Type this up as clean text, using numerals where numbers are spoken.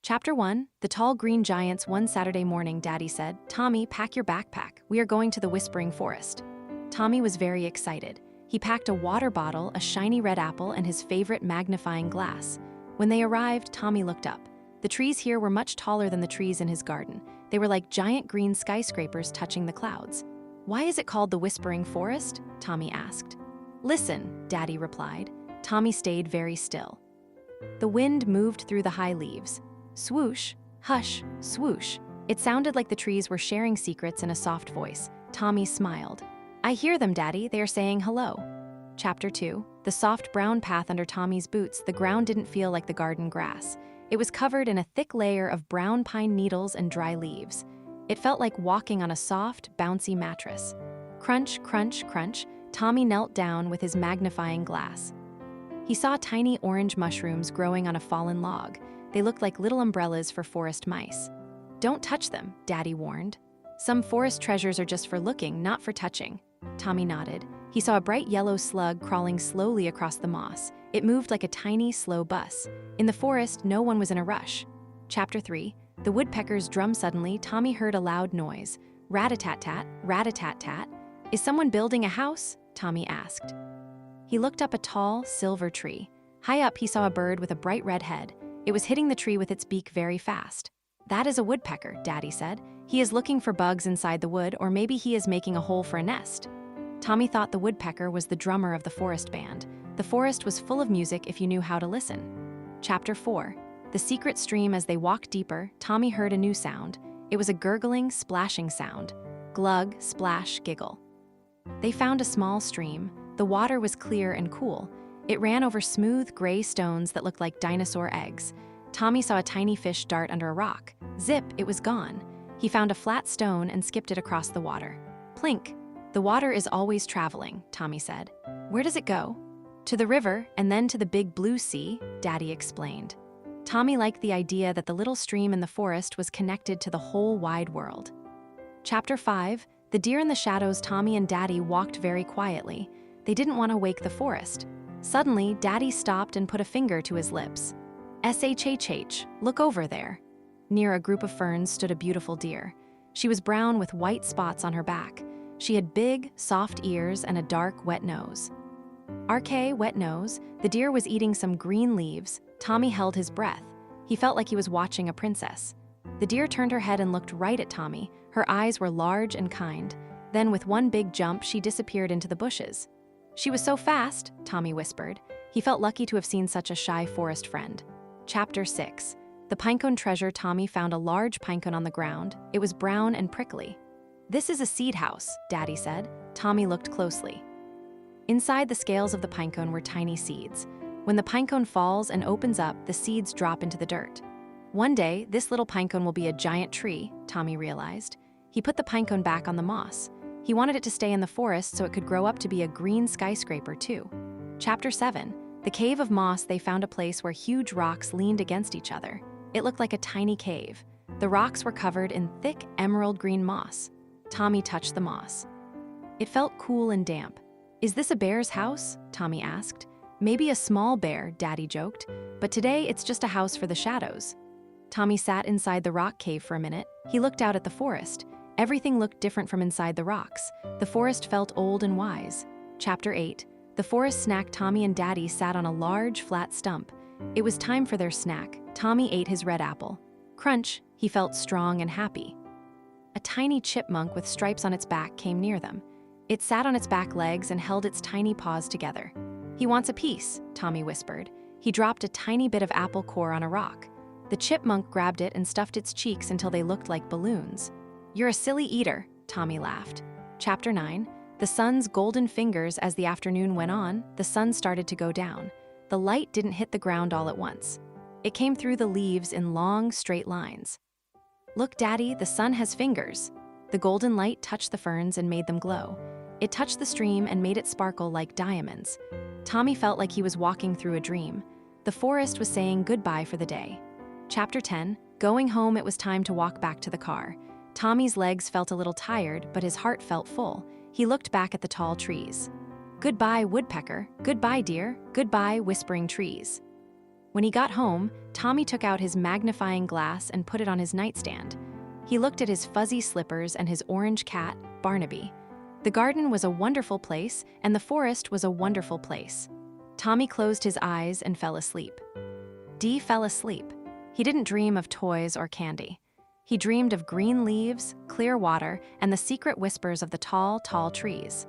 Chapter 1, The Tall Green Giants. One Saturday morning, Daddy said, "Tommy, pack your backpack. We are going to the Whispering Forest." Tommy was very excited. He packed a water bottle, a shiny red apple, and his favorite magnifying glass. When they arrived, Tommy looked up. The trees here were much taller than the trees in his garden. They were like giant green skyscrapers touching the clouds. "Why is it called the Whispering Forest?" Tommy asked. "Listen," Daddy replied. Tommy stayed very still. The wind moved through the high leaves. Swoosh, hush, swoosh. It sounded like the trees were sharing secrets in a soft voice. Tommy smiled. "I hear them, Daddy. They are saying hello." Chapter 2, The soft brown path under Tommy's boots. The ground didn't feel like the garden grass. It was covered in a thick layer of brown pine needles and dry leaves. It felt like walking on a soft, bouncy mattress. Crunch, crunch, crunch. Tommy knelt down with his magnifying glass. He saw tiny orange mushrooms growing on a fallen log. They looked like little umbrellas for forest mice. "Don't touch them," Daddy warned. "Some forest treasures are just for looking, not for touching." Tommy nodded. He saw a bright yellow slug crawling slowly across the moss. It moved like a tiny, slow bus. In the forest, no one was in a rush. Chapter 3, The woodpeckers drummed. Suddenly, Tommy heard a loud noise. Rat-a-tat-tat, rat-a-tat-tat. "Is someone building a house?" Tommy asked. He looked up a tall, silver tree. High up, he saw a bird with a bright red head. It was hitting the tree with its beak very fast. "That is a woodpecker," Daddy said. "He is looking for bugs inside the wood, or maybe he is making a hole for a nest." Tommy thought the woodpecker was the drummer of the forest band. The forest was full of music if you knew how to listen. Chapter 4, The secret stream. As they walked deeper, Tommy heard a new sound. It was a gurgling, splashing sound. Glug, splash, giggle. They found a small stream. The water was clear and cool. It ran over smooth, gray stones that looked like dinosaur eggs. Tommy saw a tiny fish dart under a rock. Zip, it was gone. He found a flat stone and skipped it across the water. Plink. "The water is always traveling," Tommy said. "Where does it go?" "To the river, and then to the big blue sea," Daddy explained. Tommy liked the idea that the little stream in the forest was connected to the whole wide world. Chapter 5, The deer in the shadows. Tommy and Daddy walked very quietly. They didn't want to wake the forest. Suddenly, Daddy stopped and put a finger to his lips. "Shhh, look over there." Near a group of ferns stood a beautiful deer. She was brown with white spots on her back. She had big, soft ears and a dark, wet nose. "RK, wet nose." The deer was eating some green leaves. Tommy held his breath. He felt like he was watching a princess. The deer turned her head and looked right at Tommy. Her eyes were large and kind. Then, with one big jump, she disappeared into the bushes. "She was so fast," Tommy whispered. He felt lucky to have seen such a shy forest friend. Chapter 6, The pinecone treasure. Tommy found a large pinecone on the ground. It was brown and prickly. "This is a seed house," Daddy said. Tommy looked closely. Inside the scales of the pinecone were tiny seeds. When the pinecone falls and opens up, the seeds drop into the dirt. One day, this little pinecone will be a giant tree, Tommy realized. He put the pinecone back on the moss. He wanted it to stay in the forest so it could grow up to be a green skyscraper too. Chapter 7, The cave of moss. They found a place where huge rocks leaned against each other. It looked like a tiny cave. The rocks were covered in thick emerald green moss. Tommy touched the moss. It felt cool and damp. "Is this a bear's house?" Tommy asked. "Maybe a small bear," Daddy joked. "But today it's just a house for the shadows." Tommy sat inside the rock cave for a minute. He looked out at the forest. Everything looked different from inside the rocks. The forest felt old and wise. Chapter 8, The forest snack. Tommy and Daddy sat on a large, flat stump. It was time for their snack. Tommy ate his red apple. Crunch, he felt strong and happy. A tiny chipmunk with stripes on its back came near them. It sat on its back legs and held its tiny paws together. "He wants a piece," Tommy whispered. He dropped a tiny bit of apple core on a rock. The chipmunk grabbed it and stuffed its cheeks until they looked like balloons. "You're a silly eater," Tommy laughed. Chapter 9, The sun's golden fingers. As the afternoon went on, the sun started to go down. The light didn't hit the ground all at once. It came through the leaves in long, straight lines. "Look, Daddy, the sun has fingers." The golden light touched the ferns and made them glow. It touched the stream and made it sparkle like diamonds. Tommy felt like he was walking through a dream. The forest was saying goodbye for the day. Chapter 10, Going home. It was time to walk back to the car. Tommy's legs felt a little tired, but his heart felt full. He looked back at the tall trees. "Goodbye, woodpecker. Goodbye, deer. Goodbye, whispering trees." When he got home, Tommy took out his magnifying glass and put it on his nightstand. He looked at his fuzzy slippers and his orange cat, Barnaby. The garden was a wonderful place, and the forest was a wonderful place. Tommy closed his eyes and fell asleep. Dee fell asleep. He didn't dream of toys or candy. He dreamed of green leaves, clear water, and the secret whispers of the tall, tall trees.